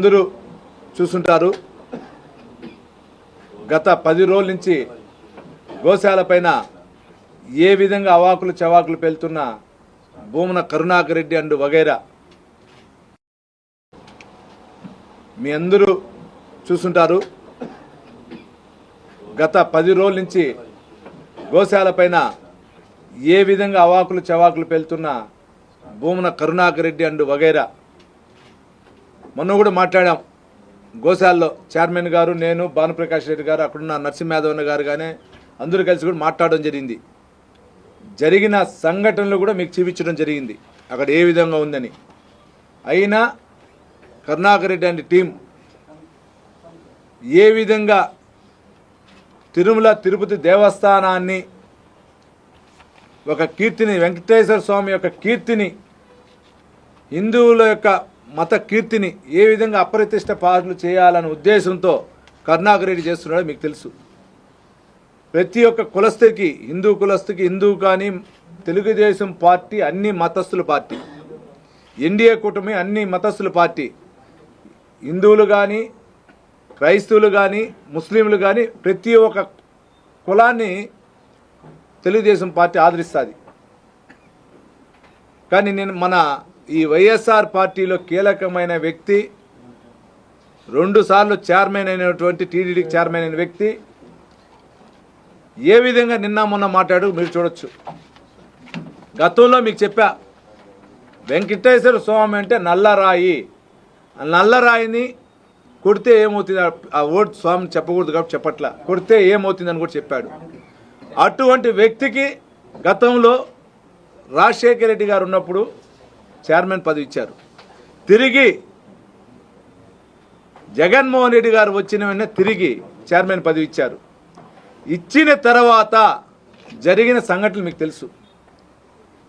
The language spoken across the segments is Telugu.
అందరూ చూస్తుంటారు. గత 10 రోజుల నుంచి గోశాల పైన ఏ విధంగా అవాకులు చవాకులు పేలుతున్న భూమన కరుణాకర్ రెడ్డి అండ్ వగైరా మీ అందరూ చూస్తుంటారు. గత 10 రోజుల నుంచి గోశాల పైన ఏ విధంగా అవాకులు చవాకులు పేలుతున్న భూమన కరుణాకర్ రెడ్డి అండ్ వగైరా మొన్న కూడా మాట్లాడాం. గోశాలలో చైర్మన్ గారు, నేను, భానుప్రకాష్ రెడ్డి గారు, అక్కడున్న నరసింహయాదవ్ గారు కానీ అందరూ కలిసి కూడా మాట్లాడడం జరిగింది. జరిగిన సంఘటనలు కూడా మీకు చూపించడం జరిగింది అక్కడ ఏ విధంగా ఉందని. అయినా కరుణాకర్ రెడ్డి అండ్ టీం ఏ విధంగా తిరుమల తిరుపతి దేవస్థానాన్ని ఒక కీర్తిని, వెంకటేశ్వర స్వామి యొక్క కీర్తిని, హిందువుల యొక్క మత కీర్తిని ఏ విధంగా అప్రతిష్ట పాటలు చేయాలనే ఉద్దేశంతో కరుణాకర్ రెడ్డి చేస్తున్నాడో మీకు తెలుసు. ప్రతి ఒక్క కులస్తుకి, హిందూ కులస్తుకి, హిందూ కానీ తెలుగుదేశం పార్టీ అన్ని మతస్థుల పార్టీ, ఎన్డీఏ కూటమి అన్ని మతస్థుల పార్టీ, హిందువులు కానీ క్రైస్తవులు కానీ ముస్లింలు కానీ ప్రతి ఒక్క కులాన్ని తెలుగుదేశం పార్టీ ఆదరిస్తుంది. కానీ నేను మన ఈ వైఎస్ఆర్ పార్టీలో కీలకమైన వ్యక్తి, 2 సార్లు చైర్మన్ అయినటువంటి టీడీడీకి చైర్మన్ అయిన వ్యక్తి ఏ విధంగా నిన్న మొన్న మాట్లాడు మీరు చూడొచ్చు. గతంలో మీకు చెప్పా, వెంకటేశ్వర స్వామి అంటే నల్లరాయి, నల్లరాయిని కొడితే ఏమవుతుంది, ఆ ఓటు స్వామిని చెప్పకూడదు కాబట్టి చెప్పట్లా, కొడితే ఏమవుతుందని కూడా చెప్పాడు. అటువంటి వ్యక్తికి గతంలో రాజశేఖర రెడ్డి గారు ఉన్నప్పుడు చైర్మన్ పదవి ఇచ్చారు. తిరిగి జగన్మోహన్ రెడ్డి గారు వచ్చిన వెంటనే తిరిగి చైర్మన్ పదవి ఇచ్చారు. ఇచ్చిన తర్వాత జరిగిన సంఘటనలు మీకు తెలుసు.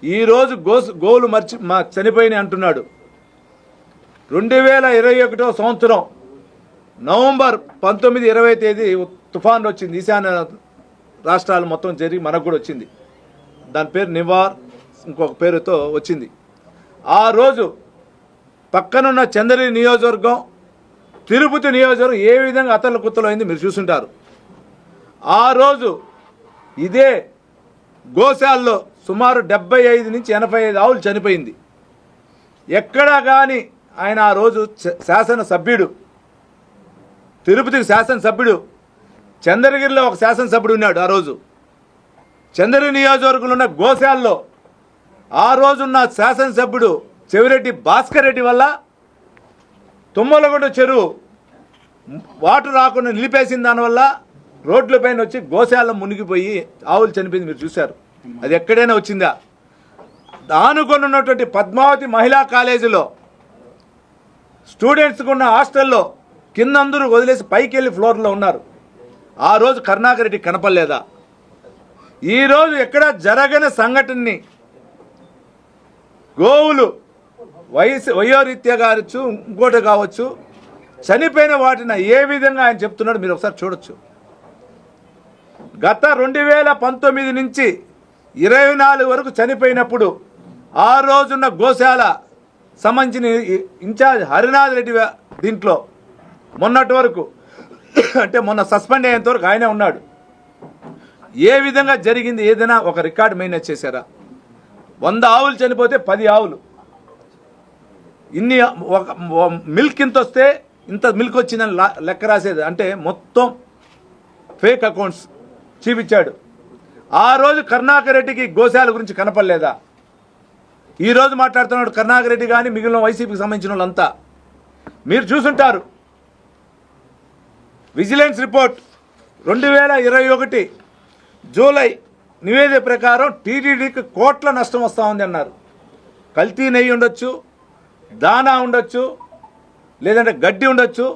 ఈరోజు గోవులు చనిపోయినాయి అంటున్నాడు. 2021 సంవత్సరం నవంబర్ 19, 20 తేదీ తుఫాన్ వచ్చింది. ఈశాన్య రాష్ట్రాలు మొత్తం జరిగి మనకు కూడా వచ్చింది. దాని పేరు నివార్, ఇంకొక పేరుతో వచ్చింది. ఆ రోజు పక్కనున్న చంద్రగిరి నియోజకవర్గం, తిరుపతి నియోజకవర్గం ఏ విధంగా అతల కుత్తలు అయింది మీరు చూసుంటారు. ఆ రోజు ఇదే గోశాలలో సుమారు 75 నుంచి 85 ఆవులు చనిపోయింది. ఎక్కడా కానీ ఆయన ఆ రోజు శాసనసభ్యుడు, తిరుపతికి శాసనసభ్యుడు, చంద్రగిరిలో ఒక శాసనసభ్యుడు ఉన్నాడు. ఆ రోజు చంద్రగిరి నియోజకవర్గంలో ఉన్న గోశాలలో ఆ రోజున్న శాసనసభ్యుడు చెవిరెడ్డి భాస్కర్ రెడ్డి వల్ల తుమ్మలగొండ చెరువు వాటర్ రాకుండా నిలిపేసిన దానివల్ల రోడ్లపైన వచ్చి గోశాల మునిగిపోయి ఆవులు చనిపోయింది మీరు చూశారు. అది ఎక్కడైనా వచ్చిందా? ఆనుకొని ఉన్నటువంటి పద్మావతి మహిళా కాలేజీలో స్టూడెంట్స్కి ఉన్న హాస్టల్లో కింద అందరూ వదిలేసి పైకి వెళ్ళి ఫ్లోర్లో ఉన్నారు. ఆ రోజు కరుణాకర్ రెడ్డి కనపడలేదా? ఈరోజు ఎక్కడ జరగని సంఘటనని గోవులు వయోరీత్యా కావచ్చు, ఇంకోటి కావచ్చు, చనిపోయిన వాటిని ఏ విధంగా ఆయన చెప్తున్నాడు మీరు ఒకసారి చూడొచ్చు. గత 2019 నుంచి 24 వరకు చనిపోయినప్పుడు ఆ రోజున్న గోశాల సంబంధించిన ఇన్ఛార్జ్ హరినాథ్ రెడ్డి దీంట్లో మొన్నటి వరకు అంటే మొన్న సస్పెండ్ అయ్యేంత వరకు ఆయనే ఉన్నాడు. ఏ విధంగా జరిగింది? ఏదైనా ఒక రికార్డు మెయింటైన్ చేశారా? 100 ఆవులు చనిపోతే 10 ఆవులు, ఇన్ని ఒక మిల్క్ ఇంత వస్తే ఇంత మిల్క్ వచ్చిందని లెక్క రాసేది, అంటే మొత్తం ఫేక్ అకౌంట్స్ చూపించాడు. ఆ రోజు కరుణాకర్ రెడ్డికి గోశాల గురించి కనపడలేదా? ఈరోజు మాట్లాడుతున్నాడు కరుణాకర్ రెడ్డి కానీ మిగిలిన వైసీపీకి సంబంధించిన వాళ్ళంతా మీరు చూసుంటారు. విజిలెన్స్ రిపోర్ట్ 2021 జూలై నివేదిక ప్రకారం టీటీడీకి కోట్ల నష్టం వస్తూ ఉంది అన్నారు. కల్తీ నెయ్యి ఉండొచ్చు, దానా ఉండొచ్చు, లేదంటే గడ్డి ఉండొచ్చు.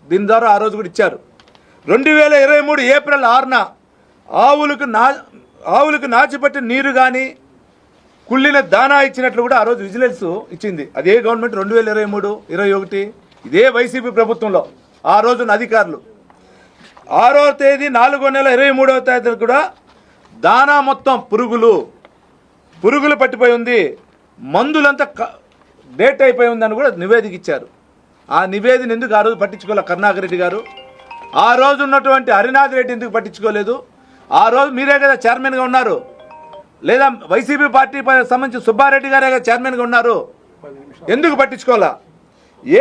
దీని ద్వారా ఆ రోజు కూడా ఇచ్చారు. 2023 ఏప్రిల్ 6న ఆవులకు నాచిపట్టిన నీరు కానీ కుళ్ళిన దానా ఇచ్చినట్లు కూడా ఆ రోజు విజిలెన్స్ ఇచ్చింది. అదే గవర్నమెంట్ 2023, 21 ఇదే వైసీపీ ప్రభుత్వంలో ఆ రోజున అధికారులు 6వ తేదీ 4వ నెల 23వ తేదీ కూడా దానా మొత్తం పురుగులు పట్టిపోయి ఉంది, మందులంతా డేట్ అయిపోయి ఉందని కూడా నివేదిక ఇచ్చారు. ఆ నివేదిక ఎందుకు ఆ రోజు పట్టించుకోలే కరుణాకర్ రెడ్డి గారు? ఆ రోజు ఉన్నటువంటి హరినాథ్ రెడ్డి ఎందుకు పట్టించుకోలేదు? ఆ రోజు మీరే కదా చైర్మన్గా ఉన్నారు, లేదా వైసీపీ పార్టీ సంబంధించి సుబ్బారెడ్డి గారే కదా చైర్మన్గా ఉన్నారు, ఎందుకు పట్టించుకోవాలా?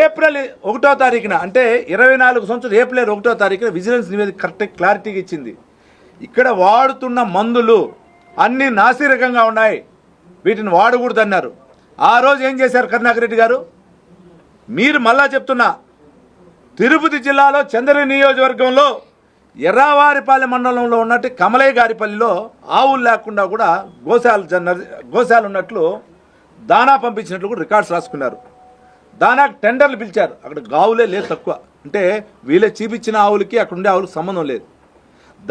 ఏప్రిల్ 1వ తారీఖున అంటే 24 సంవత్సరాలు ఏప్రిల్ 1వ తారీఖున విజిలెన్స్ నివేదిక కరెక్ట్ క్లారిటీగా ఇచ్చింది. ఇక్కడ వాడుతున్న మందులు అన్నీ నాసిరకంగా ఉన్నాయి, వీటిని వాడకూడదన్నారు. ఆ రోజు ఏం చేశారు కరుణాకర్ రెడ్డి గారు? మీరు మళ్ళా చెప్తున్నా, తిరుపతి జిల్లాలో చంద్రగిరి నియోజకవర్గంలో ఎర్రావారిపాలెం మండలంలో ఉన్నట్టు కమలయ్య గారిపల్లిలో ఆవులు లేకుండా కూడా గోశాల ఉన్నట్లు దానా పంపించినట్లు కూడా రికార్డ్స్ రాసుకున్నారు. దానాకు టెండర్లు పిలిచారు, అక్కడ గావులే లేదు తక్కువ, అంటే వీళ్ళే చూపించిన ఆవులకి అక్కడ ఉండే ఆవులకు సంబంధం లేదు.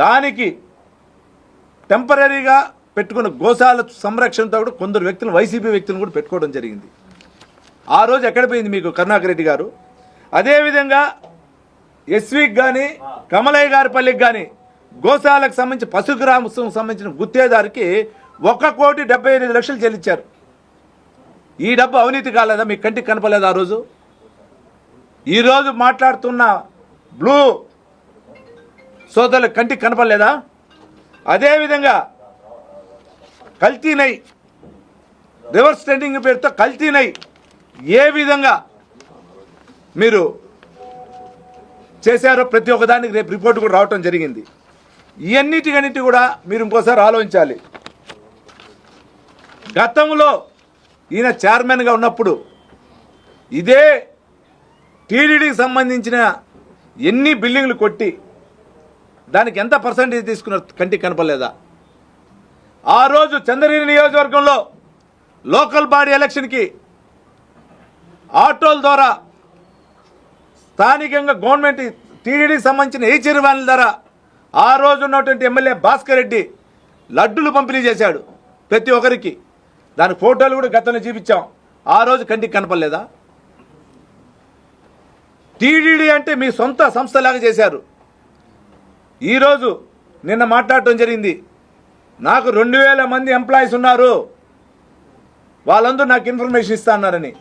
దానికి టెంపరీగా పెట్టుకున్న గోశాల సంరక్షణతో కూడా కొందరు వ్యక్తులు వైసీపీ వ్యక్తులను కూడా పెట్టుకోవడం జరిగింది. ఆ రోజు ఎక్కడ పోయింది మీకు కరుణాకర్ రెడ్డి గారు? అదేవిధంగా ఎస్వీకి కానీ కమలయ్య గారిపల్లికి కానీ గోశాలకు సంబంధించి పశుగ్రామం సంబంధించిన గుత్తేదారికి 1,75,00,000 చెల్లించారు. ఈ డబ్బు అవినీతి కాలేదా? మీ కంటికి కనపలేదా ఆ రోజు? ఈరోజు మాట్లాడుతున్న బ్లూ సోదరుల కంటికి కనపడలేదా? అదేవిధంగా కల్తీ నెయ్యి, రివర్స్ ట్రెండింగ్ పేరుతో కల్తీ నెయ్యి ఏ విధంగా మీరు చేశారో ప్రతి ఒక్కదానికి రేపు రిపోర్ట్ కూడా రావటం జరిగింది. ఇవన్నిటికన్నిటి కూడా మీరు ఇంకోసారి ఆలోచించాలి. గతంలో ఈయన చైర్మన్గా ఉన్నప్పుడు ఇదే టీడీడీకి సంబంధించిన ఎన్ని బిల్డింగ్లు కొట్టి దానికి ఎంత పర్సంటేజ్ తీసుకున్నారు కంటికి కనపడలేదా? ఆ రోజు చంద్రగిరి నియోజకవర్గంలో లోకల్ బాడీ ఎలక్షన్కి ఆటోల ద్వారా స్థానికంగా గవర్నమెంట్ టీడీడీకి సంబంధించిన హెచ్ఆర్వాన్ల ద్వారా ఆ రోజు ఉన్నటువంటి ఎమ్మెల్యే భాస్కర్ రెడ్డి లడ్డులు పంపిణీ చేశాడు ప్రతి ఒక్కరికి. దాని ఫోటోలు కూడా గతంలో చూపించాం. ఆ రోజు కంటికి కనపడలేదా? టీడీడీ అంటే మీ సొంత సంస్థలాగా చేశారు. ఈరోజు నిన్న మాట్లాడటం జరిగింది, నాకు 2,000 మంది ఎంప్లాయీస్ ఉన్నారు, వాళ్ళందరూ నాకు ఇన్ఫర్మేషన్ ఇస్తా అన్నారని.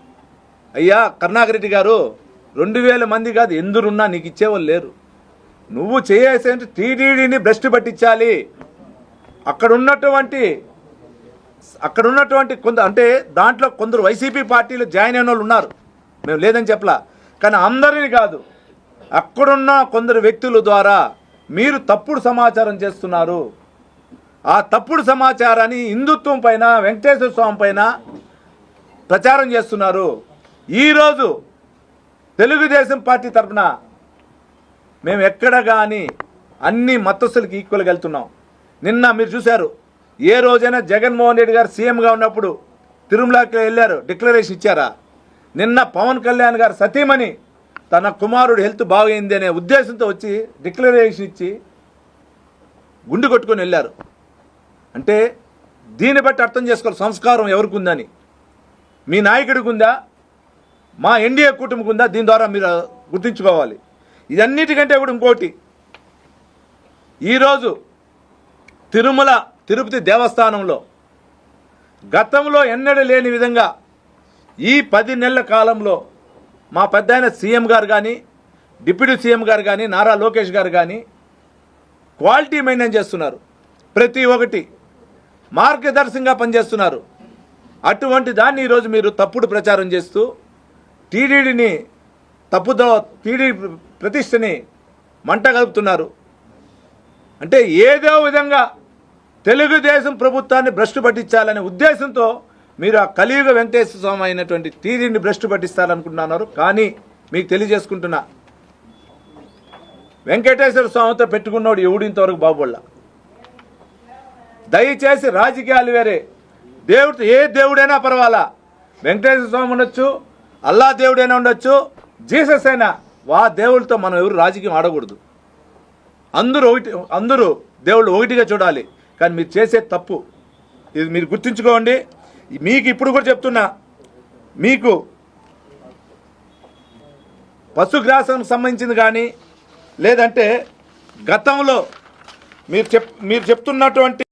అయ్యా కరుణాకర్ రెడ్డి గారు, 2,000 మంది కాదు, ఎందురున్నా నీకు ఇచ్చేవాళ్ళు లేరు. నువ్వు చేయాల్సింది టీడీడీని భ్రష్టు పట్టించాలి. అక్కడ ఉన్నటువంటి కొందరు, అంటే దాంట్లో కొందరు వైసీపీ పార్టీలో జాయిన్ అయిన వాళ్ళు ఉన్నారు, మేము లేదని చెప్పలా, కానీ అందరినీ కాదు, అక్కడున్న కొందరు వ్యక్తుల ద్వారా మీరు తప్పుడు సమాచారం చేస్తున్నారు. ఆ తప్పుడు సమాచారాన్ని హిందుత్వం పైన, వెంకటేశ్వర స్వామి పైన ప్రచారం చేస్తున్నారు. ఈరోజు తెలుగుదేశం పార్టీ తరఫున మేము ఎక్కడ కానీ అన్ని మతస్థులకి ఈక్వల్గా వెళ్తున్నాం. నిన్న మీరు చూశారు, ఏ రోజైనా జగన్మోహన్ రెడ్డి గారు సీఎంగా ఉన్నప్పుడు తిరుమలకి వెళ్ళారు, డిక్లరేషన్ ఇచ్చారా? నిన్న పవన్ కళ్యాణ్ గారు సతీమణి తన కుమారుడు హెల్త్ బాగైంది అనే ఉద్దేశంతో వచ్చి డిక్లరేషన్ ఇచ్చి గుండు కొట్టుకొని వెళ్ళారు. అంటే దీన్ని బట్టి అర్థం చేసుకోవాలి సంస్కారం ఎవరికి ఉందని. మీ నాయకుడికి ఉందా, మా ఎన్డీఏ కూటమికి ఉందా? దీని ద్వారా మీరు గుర్తుంచుకోవాలి. ఇదన్నిటికంటే కూడా ఇంకోటి, ఈరోజు తిరుపతి దేవస్థానంలో గతంలో ఎన్నడూ లేని విధంగా ఈ 10 నెలల కాలంలో మా పెద్దాయన సీఎం గారు కానీ, డిప్యూటీ సీఎం గారు కానీ, నారా లోకేష్ గారు కానీ క్వాలిటీ మెయింటైన్ చేస్తున్నారు. ప్రతి ఒక్కటి మార్గదర్శకంగా పనిచేస్తున్నారు. అటువంటి దాన్ని ఈరోజు మీరు తప్పుడు ప్రచారం చేస్తూ టీడీడీని టీడీడీ ప్రతిష్టని మంట కలుపుతున్నారు. అంటే ఏదో విధంగా తెలుగుదేశం ప్రభుత్వాన్ని భ్రష్టు పట్టించాలనే ఉద్దేశంతో మీరు ఆ కలియుగ వెంకటేశ్వర స్వామి అయినటువంటి టీడీని భ్రష్టు పట్టిస్తారనుకుంటున్నారు. కానీ మీకు తెలియజేసుకుంటున్నా, వెంకటేశ్వర స్వామితో పెట్టుకున్నవాడు ఎవడింతవరకు బాగుపడలా. దయచేసి రాజకీయాలు వేరే, దేవుడు ఏ దేవుడైనా పర్వాలా, వెంకటేశ్వర స్వామి ఉండొచ్చు, అల్లా దేవుడైనా ఉండొచ్చు, జీసస్ అయినా, దేవుడితో మనం ఎవరు రాజకీయం ఆడకూడదు. అందరూ దేవుళ్ళు ఒకటిగా చూడాలి. కానీ మీరు చేసే తప్పు ఇది మీరు గుర్తుంచుకోండి. మీకు ఇప్పుడు కూడా చెప్తున్నా, మీకు పశుగ్రాసం సంబంధించింది కానీ, లేదంటే గతంలో మీరు చెప్తున్నటువంటి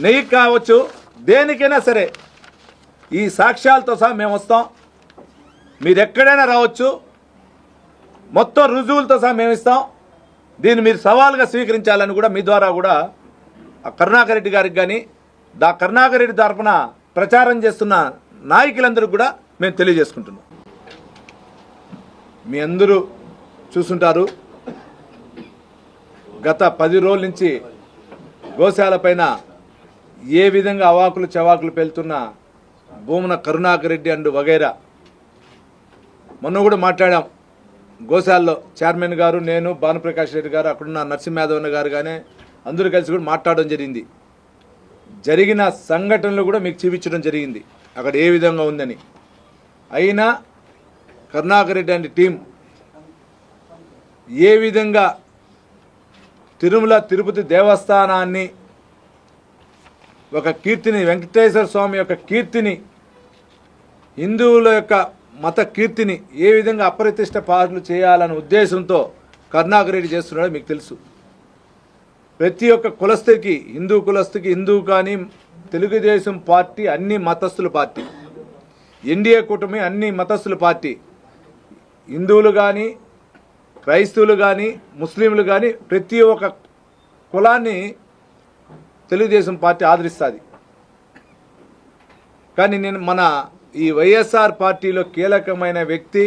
నెయ్యి కావచ్చు, దేనికైనా సరే ఈ సాక్ష్యాలతో సహా మేము వస్తాం, మీరు ఎక్కడైనా రావచ్చు, మొత్తం రుజువులతో సహా మేము ఇస్తాం. దీన్ని మీరు సవాల్గా స్వీకరించాలని కూడా మీ ద్వారా కూడా కరుణాకర్ రెడ్డి గారికి కానీ కరుణాకర్ రెడ్డి తరఫున ప్రచారం చేస్తున్న నాయకులందరికీ కూడా మేము తెలియజేసుకుంటున్నాం. మీ అందరూ చూసుంటారు, గత 10 రోజుల నుంచి గోశాల పైన ఏ విధంగా అవాకులు చవాకులు పెళ్తున్న భూమన కరుణాకర్ రెడ్డి అండ్ వగైరా. మొన్న కూడా మాట్లాడాం, గోశాలలో చైర్మన్ గారు, నేను, భానుప్రకాష్ రెడ్డి గారు, అక్కడున్న నరసింహయాదవ్ గారు కానీ అందరూ కలిసి కూడా మాట్లాడడం జరిగింది. జరిగిన సంఘటనలు కూడా మీకు చూపించడం జరిగింది అక్కడ ఏ విధంగా ఉందని. అయినా కరుణాకర్ రెడ్డి అండ్ టీం ఏ విధంగా తిరుమల తిరుపతి దేవస్థానాన్ని ఒక కీర్తిని, వెంకటేశ్వర స్వామి యొక్క కీర్తిని, హిందువుల యొక్క మత కీర్తిని ఏ విధంగా అప్రతిష్ట పాటలు చేయాలనే ఉద్దేశంతో కరుణాకర్ రెడ్డి చేస్తున్నాడో మీకు తెలుసు. ప్రతి ఒక్క కులస్తుకి, హిందూ కులస్తుకి, హిందూ కానీ తెలుగుదేశం పార్టీ అన్ని మతస్థుల పార్టీ, ఎన్డీఏ కూటమి అన్ని మతస్థుల పార్టీ, హిందువులు కానీ క్రైస్తవులు కానీ ముస్లింలు కానీ ప్రతి ఒక్క కులాన్ని తెలుగుదేశం పార్టీ ఆదరిస్తుంది. కానీ నేను మన ఈ వైఎస్ఆర్ పార్టీలో కీలకమైన వ్యక్తి,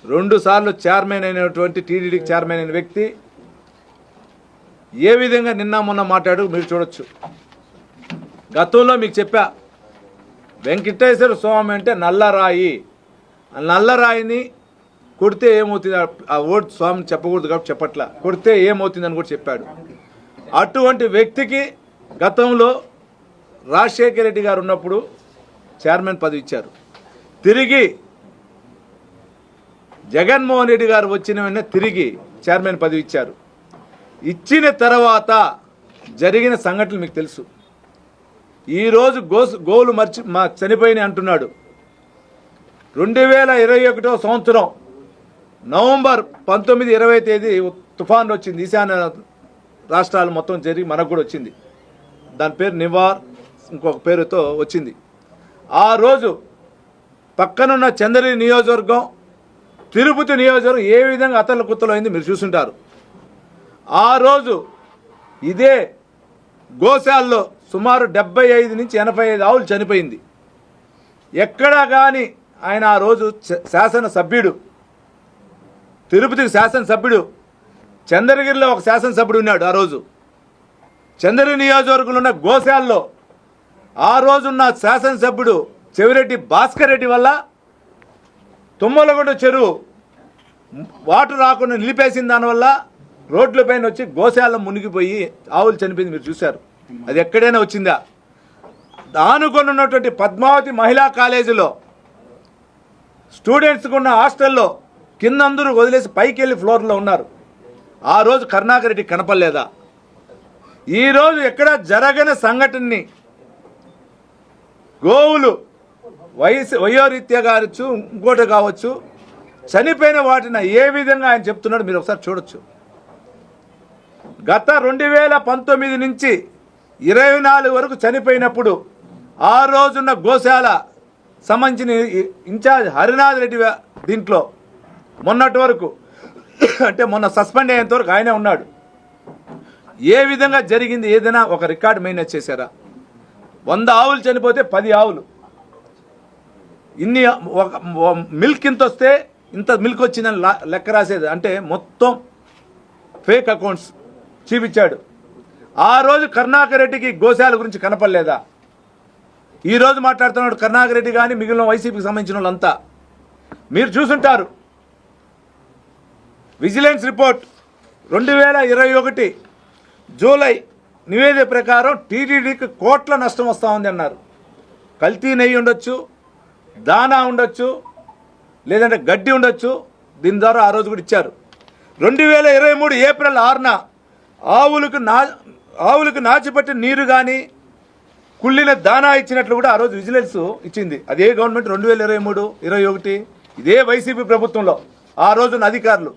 2 సార్లు చైర్మన్ అయినటువంటి టీడీడీకి చైర్మన్ అయిన వ్యక్తి ఏ విధంగా నిన్న మొన్న మాట్లాడు మీరు చూడొచ్చు. గతంలో మీకు చెప్పా, వెంకటేశ్వర స్వామి అంటే నల్లరాయి, నల్లరాయిని కొడితే ఏమవుతుంది, ఆ ఓటు స్వామిని చెప్పకూడదు కాబట్టి చెప్పట్లా, కొడితే ఏమవుతుందని కూడా చెప్పాడు. అటువంటి వ్యక్తికి గతంలో రాజశేఖర రెడ్డి గారు ఉన్నప్పుడు చైర్మన్ పదవి ఇచ్చారు. తిరిగి జగన్మోహన్ రెడ్డి గారు వచ్చిన వెంటనే తిరిగి చైర్మన్ పదవి ఇచ్చారు. ఇచ్చిన తర్వాత జరిగిన సంఘటనలు మీకు తెలుసు. ఈరోజు గోవులు చనిపోయినాయి అంటున్నాడు. 2021 సంవత్సరం నవంబర్ 19, 20 తేదీ తుఫాన్ వచ్చింది, ఈశాన్య రాష్ట్రాలు మొత్తం జరిగి మనకు కూడా వచ్చింది. దాని పేరు నివార్, ఇంకొక పేరుతో వచ్చింది. ఆ రోజు పక్కనున్న చంద్రగిరి నియోజకవర్గం, తిరుపతి నియోజకవర్గం ఏ విధంగా అతల కుత్తలు అయింది మీరు చూసుంటారు. ఆ రోజు ఇదే గోశాలలో సుమారు 75 నుంచి 85 ఆవులు చనిపోయింది. ఎక్కడా కానీ ఆయన ఆ రోజు శాసనసభ్యుడు, తిరుపతికి శాసనసభ్యుడు, చంద్రగిరిలో ఒక శాసనసభ్యుడు ఉన్నాడు. ఆ రోజు చంద్రగిరి నియోజకవర్గంలో ఉన్న గోశాలలో ఆ రోజున్న శాసనసభ్యుడు చెవిరెడ్డి భాస్కర్ రెడ్డి వల్ల తుమ్మలగొండ చెరువు వాటర్ రాకుండా నిలిపేసిన దానివల్ల రోడ్లపైన వచ్చి గోశాల మునిగిపోయి ఆవులు చనిపోయింది మీరు చూశారు. అది ఎక్కడైనా వచ్చిందా? ఆనుకొని ఉన్నటువంటి పద్మావతి మహిళా కాలేజీలో స్టూడెంట్స్కి ఉన్న హాస్టల్లో కింద అందరూ వదిలేసి పైకి వెళ్ళి ఫ్లోర్లో ఉన్నారు. ఆ రోజు కరుణాకర్ రెడ్డి కనపడలేదా? ఈరోజు ఎక్కడ జరగని సంఘటనని గోవులు వయోరీత్యా కావచ్చు, ఇంకోటి కావచ్చు, చనిపోయిన వాటిని ఏ విధంగా ఆయన చెప్తున్నాడు మీరు ఒకసారి చూడొచ్చు. గత 2019 నుంచి 24 వరకు చనిపోయినప్పుడు ఆ రోజున్న గోశాల సంబంధించిన ఇన్ఛార్జ్ హరినాథ్ రెడ్డి దీంట్లో మొన్నటి వరకు అంటే మొన్న సస్పెండ్ అయ్యేంత వరకు ఆయనే ఉన్నాడు. ఏ విధంగా జరిగింది, ఏదైనా ఒక రికార్డు మెయింటైన్ చేశారా? 100 ఆవులు చనిపోతే 10 ఆవులు, ఇన్ని మిల్క్ ఇంత వస్తే ఇంత మిల్క్ వచ్చిందని లెక్క రాసేది, అంటే మొత్తం ఫేక్ అకౌంట్స్ చూపించాడు. ఆ రోజు కరుణాకర్ రెడ్డికి గోశాల గురించి కనపడలేదా? ఈరోజు మాట్లాడుతున్నాడు కరుణాకర్ రెడ్డి కానీ మిగిలిన వైసీపీకి సంబంధించిన వాళ్ళంతా. మీరు చూసుంటారు విజిలెన్స్ రిపోర్ట్ 2021 జూలై నివేదిక ప్రకారం టీటీడీకి కోట్ల నష్టం వస్తూ ఉంది అన్నారు. కల్తీ నెయ్యి ఉండొచ్చు, దానా ఉండొచ్చు, లేదంటే గడ్డి ఉండొచ్చు. దీని ద్వారా ఆ రోజు కూడా ఇచ్చారు. 2023 ఏప్రిల్ 6న ఆవులకు నాచిపట్టిన నీరు కానీ కుళ్ళిన దానా ఇచ్చినట్లు కూడా ఆ రోజు విజిలెన్స్ ఇచ్చింది. అదే గవర్నమెంట్ 2023, 21 ఇదే వైసీపీ ప్రభుత్వంలో ఆ రోజున అధికారులు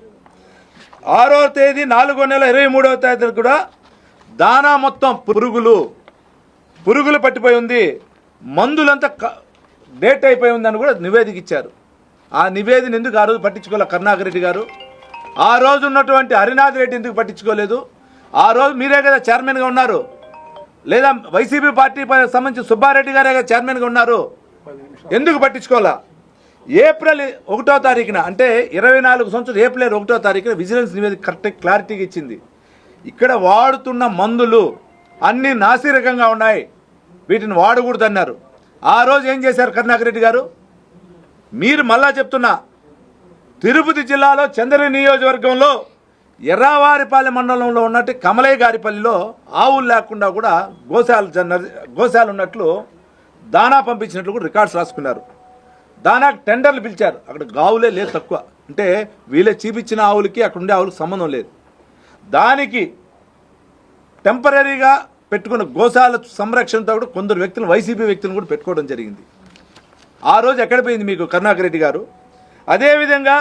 6వ తేదీ 4వ నెల 23వ తేదీ కూడా దానా మొత్తం పురుగులు పట్టిపోయి ఉంది, మందులంతా డేట్ అయిపోయి ఉందని కూడా నివేదిక ఇచ్చారు. ఆ నివేదిక ఎందుకు ఆ రోజు పట్టించుకోలే కరుణాకర్ రెడ్డి గారు? ఆ రోజు ఉన్నటువంటి హరినాథ్ రెడ్డి ఎందుకు పట్టించుకోలేదు? ఆ రోజు మీరే కదా చైర్మన్గా ఉన్నారు, లేదా వైసీపీ పార్టీ సంబంధించి సుబ్బారెడ్డి గారే కదా చైర్మన్గా ఉన్నారు, ఎందుకు పట్టించుకోవాలా? ఏప్రిల్ 1వ తారీఖున అంటే 24 సంవత్సరాలు ఏప్రిల్ 1వ తారీఖున విజిలెన్స్ నివేదిక కరెక్ట్ క్లారిటీగా ఇచ్చింది. ఇక్కడ వాడుతున్న మందులు అన్నీ నాసిరకంగా ఉన్నాయి, వీటిని వాడకూడదన్నారు. ఆ రోజు ఏం చేశారు కరుణాకర్ రెడ్డి గారు? మీరు మళ్ళా చెప్తున్నా, తిరుపతి జిల్లాలో చంద్ర నియోజకవర్గంలో ఎర్రావారిపల్లి మండలంలో ఉన్నట్టు కమలయ్య గారిపల్లిలో ఆవులు లేకుండా కూడా గోశాల ఉన్నట్లు దానా పంపించినట్లు కూడా రికార్డ్స్ రాసుకున్నారు. దానాకు టెండర్లు పిలిచారు, అక్కడ గావులే లేదు తక్కువ, అంటే వీళ్ళే చూపించిన ఆవులకి అక్కడ ఉండే ఆవులకు సంబంధం లేదు. దానికి టెంపరీగా పెట్టుకున్న గోశాల సంరక్షణతో కూడా కొందరు వ్యక్తులు వైసీపీ వ్యక్తులను కూడా పెట్టుకోవడం జరిగింది. ఆ రోజు ఎక్కడ పోయింది మీకు కరుణాకర్ రెడ్డి గారు? అదేవిధంగా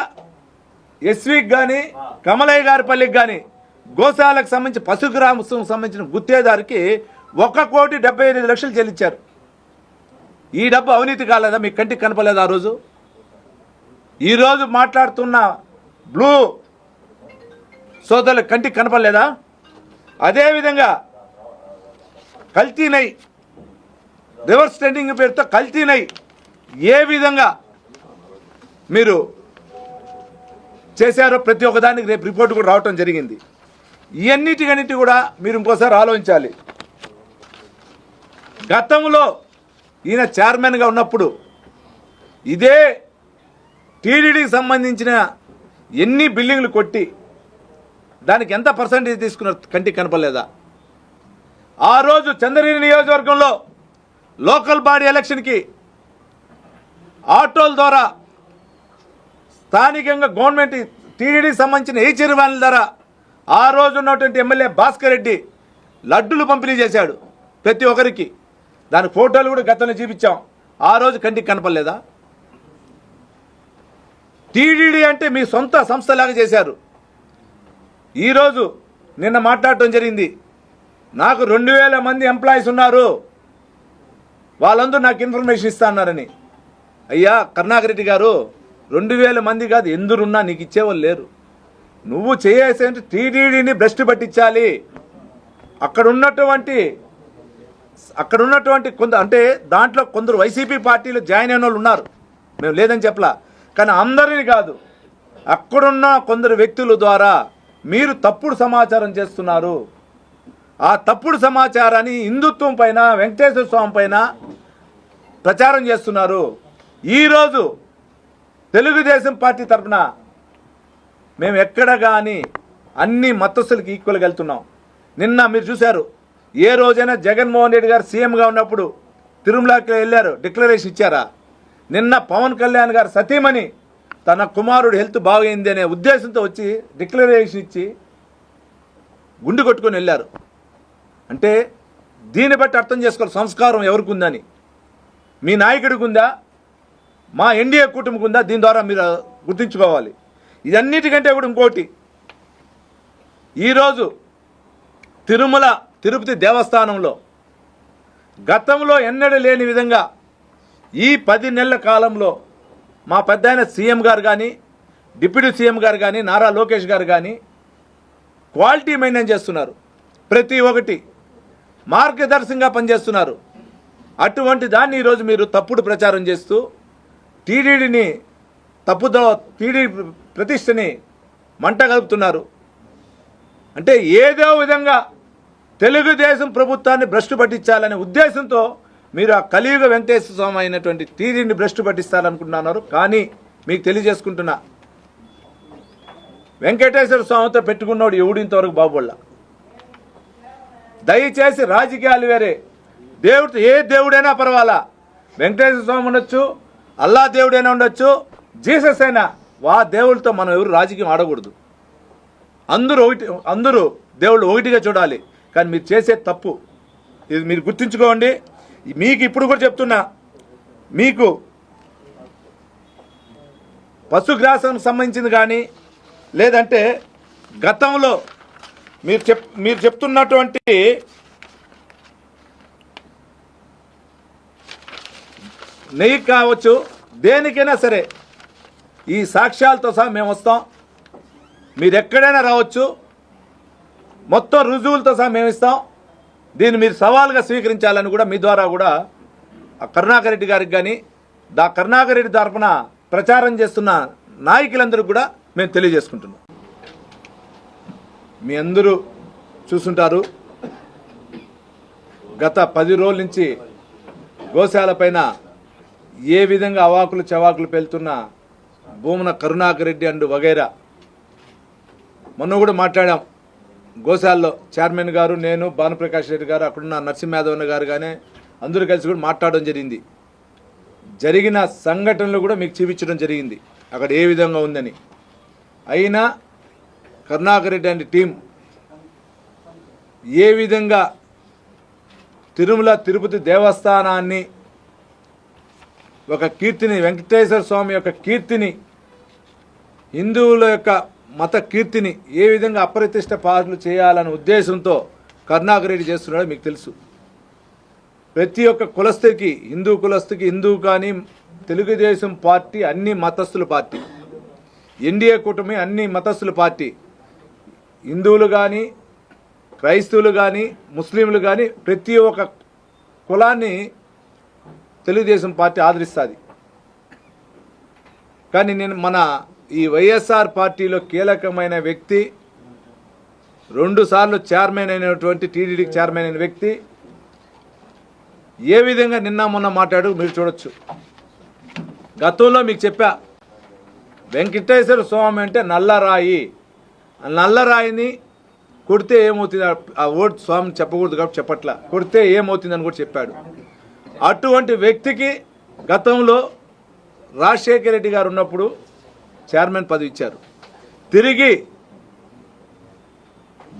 ఎస్వీకి కానీ కమలయ్య గారిపల్లికి కానీ గోశాలకు సంబంధించి పశుగ్రామం సంబంధించిన గుత్తేదారికి 1,75,00,000 చెల్లించారు. ఈ డబ్బు అవినీతి కాలేదా? మీకు కంటికి కనపలేదా ఆ రోజు? ఈరోజు మాట్లాడుతున్న బ్లూ సోదరులకు కంటికి కనపడలేదా? అదేవిధంగా కల్తీ నై, రివర్స్ ట్రెండింగ్ పేరుతో కల్తీ నై ఏ విధంగా మీరు చేశారో ప్రతి ఒక్కదానికి రేపు రిపోర్ట్ కూడా రావటం జరిగింది. ఇవన్నిటికన్నిటి కూడా మీరు ఇంకోసారి ఆలోచించాలి. గతంలో ఈయన చైర్మన్గా ఉన్నప్పుడు ఇదే టీడీడీకి సంబంధించిన ఎన్ని బిల్డింగ్లు కొట్టి దానికి ఎంత పర్సంటేజ్ తీసుకున్నారు కంటికి కనపడలేదా? ఆ రోజు చంద్రగిరి నియోజకవర్గంలో లోకల్ బాడీ ఎలక్షన్కి ఆటోల ద్వారా స్థానికంగా గవర్నమెంట్ టీడీడీకి సంబంధించిన హెచ్ఆర్ వ్యాన్ల ద్వారా ఆ రోజు ఉన్నటువంటి ఎమ్మెల్యే భాస్కర్ రెడ్డి లడ్డులు పంపిణీ చేశాడు ప్రతి ఒక్కరికి. దాని ఫోటోలు కూడా గతంలో చూపించాం. ఆ రోజు కంటికి కనపడలేదా? టీడీడీ అంటే మీ సొంత సంస్థలాగా చేశారు. ఈరోజు నిన్న మాట్లాడటం జరిగింది, నాకు 2,000 మంది ఎంప్లాయీస్ ఉన్నారు, వాళ్ళందరూ నాకు ఇన్ఫర్మేషన్ ఇస్తా అన్నారని. అయ్యా కరుణాకర్ రెడ్డి గారు, 2,000 మంది కాదు, ఎందరున్నా నీకు ఇచ్చేవాళ్ళు లేరు. నువ్వు చేసేంటే టీడీడీని భ్రష్టు పట్టించాలి. అక్కడ ఉన్నటువంటి కొంత అంటే దాంట్లో కొందరు వైసీపీ పార్టీలు జాయిన్ అయిన వాళ్ళు ఉన్నారు, మేము లేదని చెప్పలా, కానీ అందరినీ కాదు, అక్కడున్న కొందరు వ్యక్తుల ద్వారా మీరు తప్పుడు సమాచారం చేస్తున్నారు. ఆ తప్పుడు సమాచారాన్ని హిందుత్వం పైన, వెంకటేశ్వర స్వామి పైన ప్రచారం చేస్తున్నారు. ఈరోజు తెలుగుదేశం పార్టీ తరఫున మేము ఎక్కడ కానీ అన్ని మతస్థులకి ఈక్వల్గా వెళ్తున్నాం. నిన్న మీరు చూశారు, ఏ రోజైనా జగన్మోహన్ రెడ్డి గారు సీఎంగా ఉన్నప్పుడు తిరుమలకి వెళ్ళారు, డిక్లరేషన్ ఇచ్చారా? నిన్న పవన్ కళ్యాణ్ గారు సతీమణి తన కుమారుడు హెల్త్ బాగైంది అనే ఉద్దేశంతో వచ్చి డిక్లరేషన్ ఇచ్చి గుండు కొట్టుకొని వెళ్ళారు. అంటే దీన్ని బట్టి అర్థం చేసుకోవాలి సంస్కారం ఎవరికి ఉందని. మీ నాయకుడికి ఉందా, మా ఎన్డీఏ కూటమికి ఉందా? దీని ద్వారా మీరు గుర్తుంచుకోవాలి. ఇదన్నిటికంటే కూడా ఇంకోటి, ఈరోజు తిరుపతి దేవస్థానంలో గతంలో ఎన్నడూ లేని విధంగా ఈ 10 నెలల కాలంలో మా పెద్ద ఆయన సీఎం గారు కానీ, డిప్యూటీ సీఎం గారు కానీ, నారా లోకేష్ గారు కానీ క్వాలిటీ మెయింటైన్ చేస్తున్నారు. ప్రతి ఒక్కటి మార్గదర్శకంగా పనిచేస్తున్నారు. అటువంటి దాన్ని ఈరోజు మీరు తప్పుడు ప్రచారం చేస్తూ టీడీడీని టీడీ ప్రతిష్టని మంట కలుపుతున్నారు. అంటే ఏదో విధంగా తెలుగుదేశం ప్రభుత్వాన్ని భ్రష్టు పట్టించాలనే ఉద్దేశంతో మీరు ఆ కలియుగ వెంకటేశ్వర స్వామి అయినటువంటి టీడీని భ్రష్టు పట్టిస్తారనుకుంటున్నారు. కానీ మీకు తెలియజేసుకుంటున్నా, వెంకటేశ్వర స్వామితో పెట్టుకున్నవాడు ఎవడింతవరకు బాగుపడలా. దయచేసి రాజకీయాలు వేరే, దేవుడితో ఏ దేవుడైనా పర్వాలా, వెంకటేశ్వర స్వామి ఉండొచ్చు, అల్లా దేవుడైనా ఉండొచ్చు, జీసస్ అయినా, దేవుడితో మనం ఎవరు రాజకీయం ఆడకూడదు. అందరూ దేవుళ్ళు ఒకటిగా చూడాలి. కానీ మీరు చేసే తప్పు ఇది మీరు గుర్తుంచుకోండి. మీకు ఇప్పుడు కూడా చెప్తున్నా, మీకు పశుగ్రాసం సంబంధించింది కానీ లేదంటే గతంలో మీరు చెప్తున్నటువంటి నెయ్యి కావచ్చు, దేనికైనా సరే ఈ సాక్ష్యాలతో సహా మేము వస్తాం. మీరు ఎక్కడైనా రావచ్చు, మొత్తం రుజువులతో సహా మేము ఇస్తాం. దీన్ని మీరు సవాల్గా స్వీకరించాలని కూడా మీ ద్వారా కూడా కరుణాకర్ రెడ్డి గారికి కానీ కరుణాకర్ రెడ్డి తరఫున ప్రచారం చేస్తున్న నాయకులందరూ కూడా మేము తెలియజేసుకుంటున్నాం. మీ అందరూ చూస్తుంటారు, గత 10 రోజుల నుంచి గోశాల పైన ఏ విధంగా అవాకులు చవాకులు పెళ్తున్న భూమన కరుణాకర్ రెడ్డి అండ్ వగైరా. మొన్న కూడా మాట్లాడాం, గోశాలలో చైర్మన్ గారు, నేను, భానుప్రకాష్ రెడ్డి గారు, అక్కడున్న నరసింహయాదవ్ గారు కానీ అందరూ కలిసి కూడా మాట్లాడడం జరిగింది. జరిగిన సంఘటనలు కూడా మీకు చూపించడం జరిగింది అక్కడ ఏ విధంగా ఉందని. అయినా కరుణాకర్ రెడ్డి అండ్ టీం ఏ విధంగా తిరుమల తిరుపతి దేవస్థానాన్ని ఒక కీర్తిని, వెంకటేశ్వర స్వామి యొక్క కీర్తిని, హిందువుల యొక్క మత కీర్తిని ఏ విధంగా అప్రతిష్ట పాటలు చేయాలనే ఉద్దేశంతో కరుణాకర్ రెడ్డి చేస్తున్నాడో మీకు తెలుసు. ప్రతి ఒక్క కులస్తుకి, హిందూ కులస్తుకి, హిందూ కానీ తెలుగుదేశం పార్టీ అన్ని మతస్థుల పార్టీ, ఎన్డీఏ కూటమి అన్ని మతస్థుల పార్టీ, హిందువులు కానీ క్రైస్తవులు కానీ ముస్లింలు కానీ ప్రతి ఒక్క కులాన్ని తెలుగుదేశం పార్టీ ఆదరిస్తుంది. కానీ నేను మన ఈ వైఎస్ఆర్ పార్టీలో కీలకమైన వ్యక్తి, 2 సార్లు చైర్మన్ అయినటువంటి టీడీడీకి చైర్మన్ అయిన వ్యక్తి ఏ విధంగా నిన్న మొన్న మాట్లాడు మీరు చూడొచ్చు. గతంలో మీకు చెప్పా, వెంకటేశ్వర స్వామి అంటే నల్లరాయి, నల్లరాయిని కొడితే ఏమవుతుంది, ఆ ఓటు స్వామిని చెప్పకూడదు కాబట్టి చెప్పట్లా, కొడితే ఏమవుతుందని కూడా చెప్పాడు. అటువంటి వ్యక్తికి గతంలో రాజశేఖర రెడ్డి గారు ఉన్నప్పుడు చైర్మన్ పదవి ఇచ్చారు. తిరిగి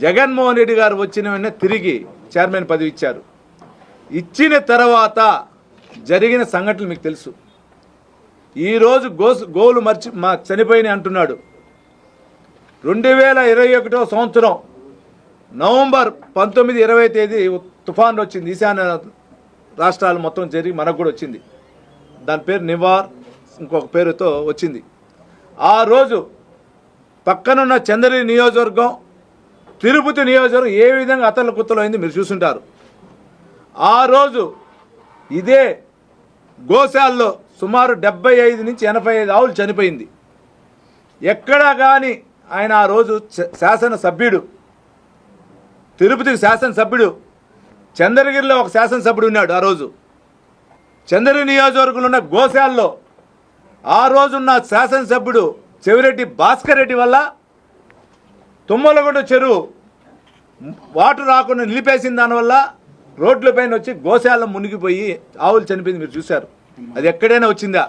జగన్మోహన్ రెడ్డి గారు వచ్చిన వెంటనే తిరిగి చైర్మన్ పదవి ఇచ్చారు. ఇచ్చిన తర్వాత జరిగిన సంఘటనలు మీకు తెలుసు. ఈరోజు గోవులు చనిపోయినాయి అంటున్నాడు. 2021 సంవత్సరం నవంబర్ 19, 20 తేదీ తుఫాన్ వచ్చింది. ఈశాన్య రాష్ట్రాలు మొత్తం జరిగి మనకు కూడా వచ్చింది. దాని పేరు నివార్, ఇంకొక పేరుతో వచ్చింది. ఆ రోజు పక్కనున్న చంద్రగిరి నియోజకవర్గం, తిరుపతి నియోజకవర్గం ఏ విధంగా అతల కుత్తలు అయింది మీరు చూసుంటారు. ఆ రోజు ఇదే గోశాలలో సుమారు 75 నుంచి 85 ఆవులు చనిపోయింది. ఎక్కడా కానీ ఆయన ఆ రోజు శాసనసభ్యుడు, తిరుపతికి శాసనసభ్యుడు, చంద్రగిరిలో ఒక శాసనసభ్యుడు ఉన్నాడు. ఆ రోజు చంద్రగిరి నియోజకవర్గంలో ఉన్న గోశాలలో ఆ రోజున్న శాసనసభ్యుడు చెవిరెడ్డి భాస్కర్ రెడ్డి వల్ల తుమ్మలగొండ చెరువు వాటర్ రాకుండా నిలిపేసిన దానివల్ల రోడ్లపైన వచ్చి గోశాలలో మునిగిపోయి ఆవులు చనిపోయింది మీరు చూశారు. అది ఎక్కడైనా వచ్చిందా?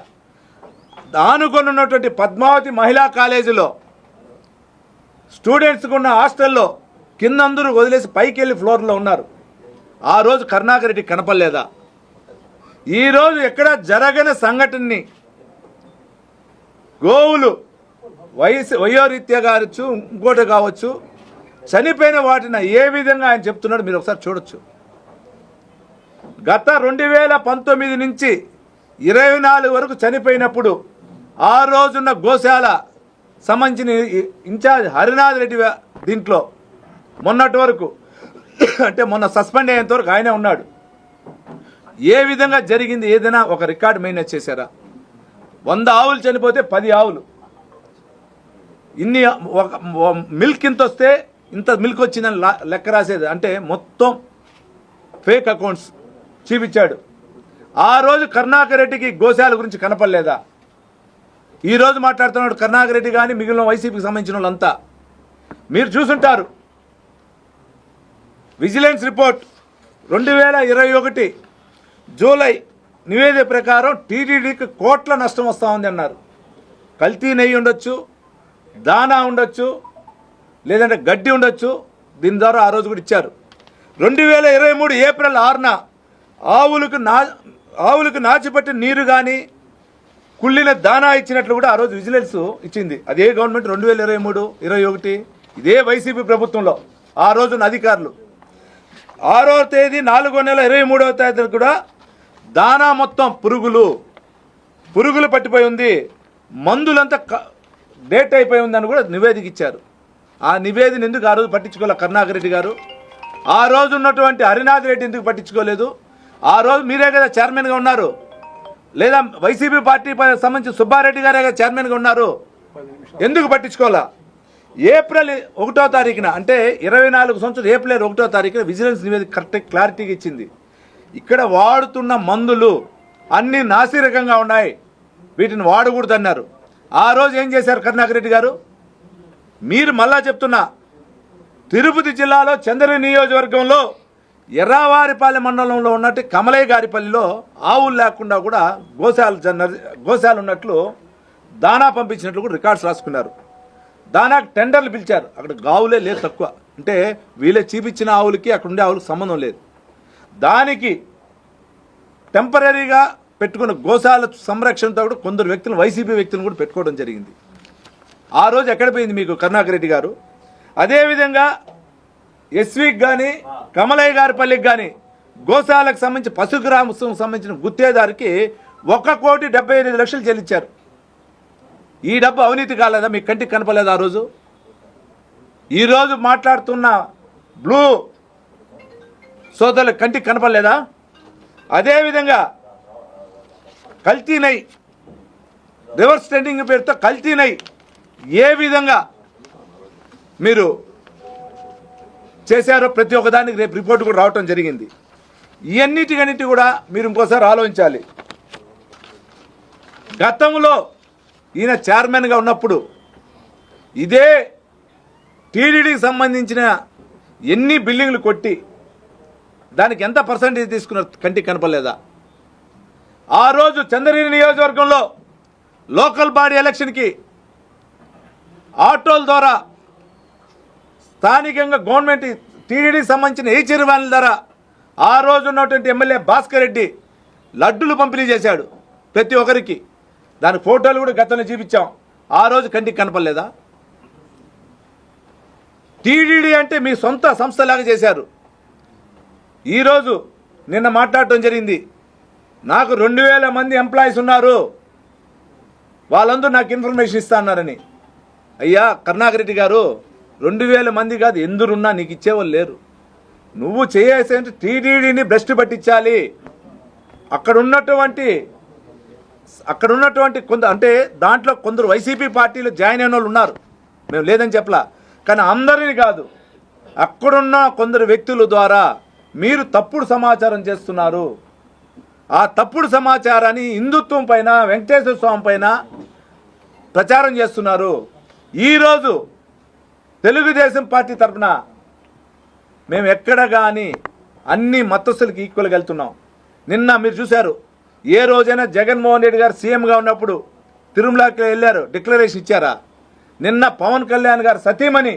ఆనుకొని ఉన్నటువంటి పద్మావతి మహిళా కాలేజీలో స్టూడెంట్స్కి ఉన్న హాస్టల్లో కింద అందరూ వదిలేసి పైకి వెళ్ళి ఫ్లోర్లో ఉన్నారు. ఆ రోజు కరుణాకర్ రెడ్డి కనపడలేదా? ఈరోజు ఎక్కడ జరగని సంఘటనని గోవులు వయోరీత్యా కావచ్చు, ఇంకోటి కావచ్చు, చనిపోయిన వాటిని ఏ విధంగా ఆయన చెప్తున్నాడు మీరు ఒకసారి చూడొచ్చు. గత 2019 నుంచి 24 వరకు చనిపోయినప్పుడు ఆ రోజున్న గోశాల సంబంధించిన ఇన్ఛార్జ్ హరినాథ్ రెడ్డి దీంట్లో మొన్నటి వరకు అంటే మొన్న సస్పెండ్ అయ్యేంత వరకు ఆయనే ఉన్నాడు. ఏ విధంగా జరిగింది? ఏదైనా ఒక రికార్డు మెయింటైన్ చేశారా? 100 ఆవులు చనిపోతే 10 ఆవులు, ఇన్ని మిల్క్ ఇంత వస్తే ఇంత మిల్క్ వచ్చిందని లెక్క రాసేది, అంటే మొత్తం ఫేక్ అకౌంట్స్ చూపించాడు. ఆ రోజు కరుణాకర్ రెడ్డికి గోశాల గురించి కనపడలేదా? ఈరోజు మాట్లాడుతున్నాడు కరుణాకర్ రెడ్డి కానీ మిగిలిన వైసీపీకి సంబంధించిన వాళ్ళంతా. మీరు చూసుంటారు విజిలెన్స్ రిపోర్ట్ 2021 జూలై నివేదిక ప్రకారం టీటీడీకి కోట్ల నష్టం వస్తూ ఉంది అన్నారు. కల్తీ నెయ్యి ఉండొచ్చు, దానా ఉండొచ్చు, లేదంటే గడ్డి ఉండొచ్చు. దీని ద్వారా ఆ రోజు కూడా ఇచ్చారు. 2023 ఏప్రిల్ 6న ఆవులకు నాచిపట్టిన నీరు కానీ కుళ్ళిన దానా ఇచ్చినట్లు కూడా ఆ రోజు విజిలెన్స్ ఇచ్చింది. అదే గవర్నమెంట్ 2023, 21 ఇదే వైసీపీ ప్రభుత్వంలో ఆ రోజున అధికారులు 6వ తేదీ 4వ నెల 23వ తేదీ కూడా దానా మొత్తం పురుగులు పురుగులు పట్టిపోయి ఉంది, మందులంతా డేట్ అయిపోయి ఉందని కూడా నివేదిక ఇచ్చారు. ఆ నివేదిక ఎందుకు ఆ రోజు పట్టించుకోలేదు కరుణాకర్ రెడ్డి గారు? ఆ రోజు ఉన్నటువంటి హరినాథ్ రెడ్డి ఎందుకు పట్టించుకోలేదు? ఆ రోజు మీరే కదా చైర్మన్గా ఉన్నారు, లేదా వైసీపీ పార్టీ సంబంధించి సుబ్బారెడ్డి గారే కదా చైర్మన్గా ఉన్నారు, ఎందుకు పట్టించుకోవాలా? ఏప్రిల్ 1వ తారీఖున అంటే 24 సంవత్సరాలు ఏప్రిల్ 1వ తారీఖున విజిలెన్స్ నివేదిక కరెక్ట్ క్లారిటీగా ఇచ్చింది. ఇక్కడ వాడుతున్న మందులు అన్నీ నాసిరకంగా ఉన్నాయి, వీటిని వాడకూడదన్నారు. ఆ రోజు ఏం చేశారు కరుణాకర్ రెడ్డి గారు? మీరు మళ్ళా చెప్తున్నా, తిరుపతి జిల్లాలో చంద్రగిరి నియోజకవర్గంలో ఎర్రావారిపాలెం మండలంలో ఉన్నట్టు కమలయ్య గారిపల్లిలో ఆవులు లేకుండా కూడా గోశాల ఉన్నట్లు దానా పంపించినట్లు కూడా రికార్డ్స్ రాసుకున్నారు. దానాకు టెండర్లు పిలిచారు, అక్కడ గావులే లేదు తక్కువ, అంటే వీళ్ళే చూపించిన ఆవులకి అక్కడ ఉండే ఆవులకు సంబంధం లేదు. దానికి టెంపరీగా పెట్టుకున్న గోశాల సంరక్షణతో కూడా కొందరు వ్యక్తులు వైసీపీ వ్యక్తులను కూడా పెట్టుకోవడం జరిగింది. ఆ రోజు ఎక్కడ పోయింది మీకు కరుణాకర్ రెడ్డి గారు? అదేవిధంగా ఎస్వీకి కానీ కమలయ్య గారిపల్లికి కానీ గోశాలకు సంబంధించి పశుగ్రామం సంబంధించిన గుత్తేదారికి 1,75,00,000 చెల్లించారు. ఈ డబ్బు అవినీతి కాలేదా? మీకు కంటికి కనపలేదా ఆ రోజు? ఈరోజు మాట్లాడుతున్న బ్లూ సోదరులకు కంటికి కనపడలేదా? అదేవిధంగా కల్తీ నెయ్యి, రివర్స్ ట్రెండింగ్ పేరుతో కల్తీ నెయ్యి ఏ విధంగా మీరు చేశారో ప్రతి ఒక్కదానికి రేపు రిపోర్ట్ కూడా రావటం జరిగింది. ఇవన్నిటికన్నిటి కూడా మీరు ఇంకోసారి ఆలోచించాలి. గతంలో ఈయన చైర్మన్గా ఉన్నప్పుడు ఇదే టీడీడీకి సంబంధించిన ఎన్ని బిల్డింగ్లు కొట్టి దానికి ఎంత పర్సంటేజ్ తీసుకున్నారు కంటికి కనపడలేదా? ఆ రోజు చంద్రగిరి నియోజకవర్గంలో లోకల్ బాడీ ఎలక్షన్కి ఆటోల ద్వారా స్థానికంగా గవర్నమెంట్ టీడీడీకి సంబంధించిన ఏచీర్ వ్యాన్ల ద్వారా ఆ రోజు ఉన్నటువంటి ఎమ్మెల్యే భాస్కర్ రెడ్డి లడ్డులు పంపిణీ చేశాడు ప్రతి ఒక్కరికి. దాని ఫోటోలు కూడా గతంలో చూపించాం. ఆ రోజు కంటికి కనపడలేదా? టీడీడీ అంటే మీ సొంత సంస్థలాగా చేశారు. ఈరోజు నిన్న మాట్లాడటం జరిగింది, నాకు 2,000 మంది ఎంప్లాయీస్ ఉన్నారు, వాళ్ళందరూ నాకు ఇన్ఫర్మేషన్ ఇస్తా అన్నారని. అయ్యా కరుణాకర్ రెడ్డి గారు, 2,000 మంది కాదు, ఎందరున్నా నీకు ఇచ్చేవాళ్ళు లేరు. నువ్వు చేయాల్సింది టీడీడీని భ్రష్టు పట్టించాలి. అక్కడ ఉన్నటువంటి కొందరు, అంటే దాంట్లో కొందరు వైసీపీ పార్టీలో జాయిన్ అయిన వాళ్ళు ఉన్నారు, మేము లేదని చెప్పలా, కానీ అందరినీ కాదు, అక్కడున్న కొందరు వ్యక్తుల ద్వారా మీరు తప్పుడు సమాచారం చేస్తున్నారు. ఆ తప్పుడు సమాచారాన్ని హిందుత్వం పైన, వెంకటేశ్వర స్వామి పైన ప్రచారం చేస్తున్నారు. ఈరోజు తెలుగుదేశం పార్టీ తరఫున మేము ఎక్కడ కానీ అన్ని మతస్థులకి ఈక్వల్గా వెళ్తున్నాం. నిన్న మీరు చూశారు, ఏ రోజైనా జగన్మోహన్ రెడ్డి గారు సీఎంగా ఉన్నప్పుడు తిరుమలకి వెళ్ళారు, డిక్లరేషన్ ఇచ్చారా? నిన్న పవన్ కళ్యాణ్ గారు సతీమణి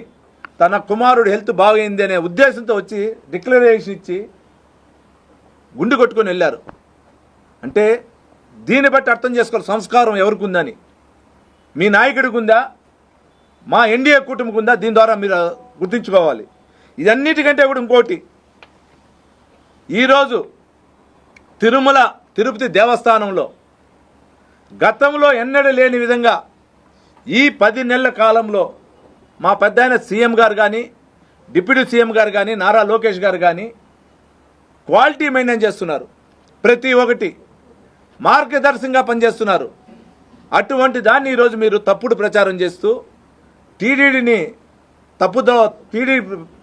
తన కుమారుడు హెల్త్ బాగైంది అనే ఉద్దేశంతో వచ్చి డిక్లరేషన్ ఇచ్చి గుండు కొట్టుకొని వెళ్ళారు. అంటే దీన్ని బట్టి అర్థం చేసుకోవాలి సంస్కారం ఎవరికి ఉందని. మీ నాయకుడికి ఉందా, మా ఎన్డీఏ కూటమికి ఉందా? దీని ద్వారా మీరు గుర్తుంచుకోవాలి. ఇదన్నిటికంటే కూడా ఇంకోటి, ఈరోజు తిరుపతి దేవస్థానంలో గతంలో ఎన్నడూ లేని విధంగా ఈ 10 నెలల కాలంలో మా పెద్దాయన సీఎం గారు కానీ, డిప్యూటీ సీఎం గారు కానీ, నారా లోకేష్ గారు కానీ క్వాలిటీ మెయింటైన్ చేస్తున్నారు. ప్రతి ఒక్కటి మార్గదర్శకంగా పనిచేస్తున్నారు. అటువంటి దాన్ని ఈరోజు మీరు తప్పుడు ప్రచారం చేస్తూ టీడీడీని టీడీ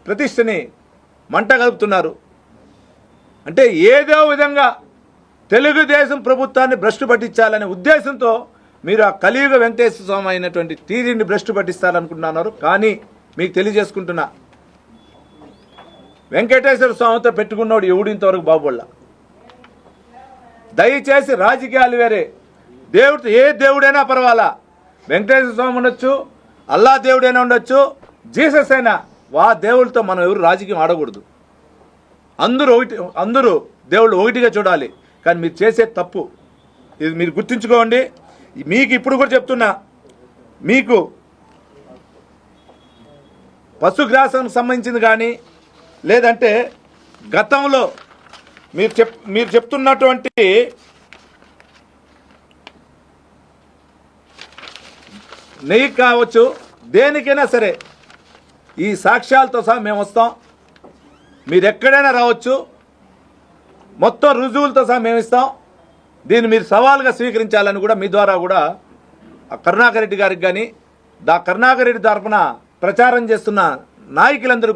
ప్రతిష్టని మంట కలుపుతున్నారు. అంటే ఏదో విధంగా తెలుగుదేశం ప్రభుత్వాన్ని భ్రష్టు పట్టించాలనే ఉద్దేశంతో మీరు ఆ కలియుగ వెంకటేశ్వర స్వామి అయినటువంటి టీడీని భ్రష్టు పట్టిస్తారనుకుంటున్నారు. కానీ మీకు తెలియజేసుకుంటున్నా, వెంకటేశ్వర స్వామితో పెట్టుకున్నవాడు ఎవడింతవరకు బాగుపడలా. దయచేసి రాజకీయాలు వేరే, దేవుడితో ఏ దేవుడైనా పర్వాలా, వెంకటేశ్వర స్వామి ఉండొచ్చు, అల్లా దేవుడైనా ఉండొచ్చు, జీసస్ అయినా, దేవుడితో మనం ఎవరు రాజకీయం ఆడకూడదు. అందరూ దేవుళ్ళు ఒకటిగా చూడాలి. కానీ మీరు చేసే తప్పు ఇది మీరు గుర్తుంచుకోండి. మీకు ఇప్పుడు కూడా చెప్తున్నా, మీకు పశుగ్రాసానికి సంబంధించింది కానీ, లేదంటే గతంలో మీరు చెప్తున్నటువంటి నెయ్యి కావచ్చు, దేనికైనా సరే ఈ సాక్ష్యాలతో సహా మేము వస్తాం. మీరు ఎక్కడైనా రావచ్చు, మొత్తం రుజువులతో సహా మేము ఇస్తాం. దీన్ని మీరు సవాల్గా స్వీకరించాలని కూడా మీ ద్వారా కూడా కరుణాకర్ రెడ్డి గారికి కానీ, కరుణాకర్ రెడ్డి తరఫున ప్రచారం చేస్తున్న నాయకులందరూ